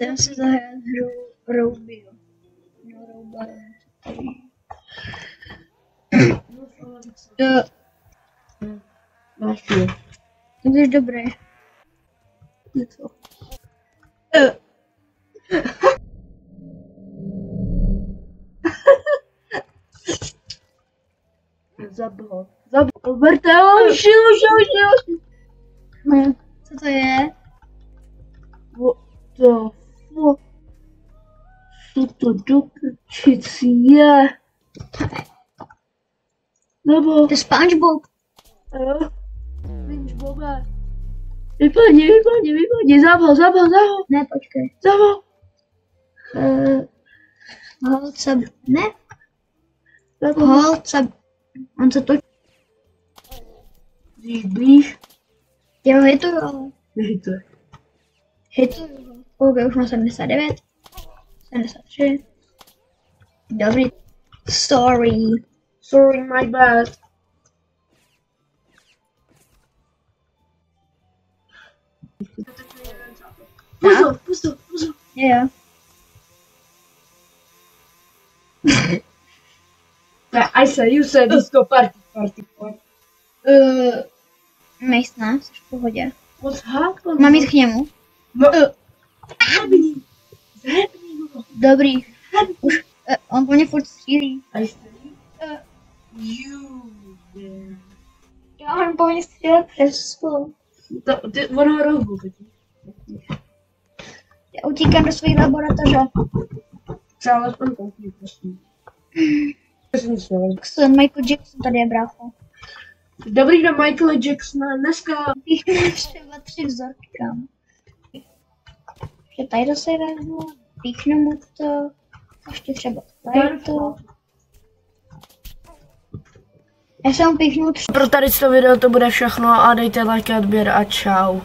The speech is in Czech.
Jdem si zahrát hru Roubio. No, Rouba. Máš je. To je dobré. Něco. Zablo. Berte, už. No, co to je? What the fuck? Co to do pičic je? Nebo... To je SpongeBob. SpongeBobe. Vypadni, zavol. Ne, počkej. Zavol. Holce, ne? Zavol. Holce. On se točí. Blíž. Já ho hituju, ale. Nehituje. Hituju ho. OK, už mám 79. 73. Dobrý. Sorry, my bad. Pozor. Jo. I said, you said, disco party. Nejsme, jsi v pohodě. What's happening? Mám jít k němu? Zabij ho. Dobrý. Už, on po mě furt střílí. I said, you. Já on po mě střílel přes spolu. Ono ho rozbu. Já utíkám do své laboratoře. Třeba alespoň koupí, prosím. Michael Jackson tady je, brácho. Dobrý den, Michael Jacksona, dneska... Třeba 3 vzorky, kam. Ještě tady to se vezmu, píchnu mu to, ještě třeba tady to. Já jsem mu píchnu 3. Pro tady to video to bude všechno a dejte like a odběr a čau.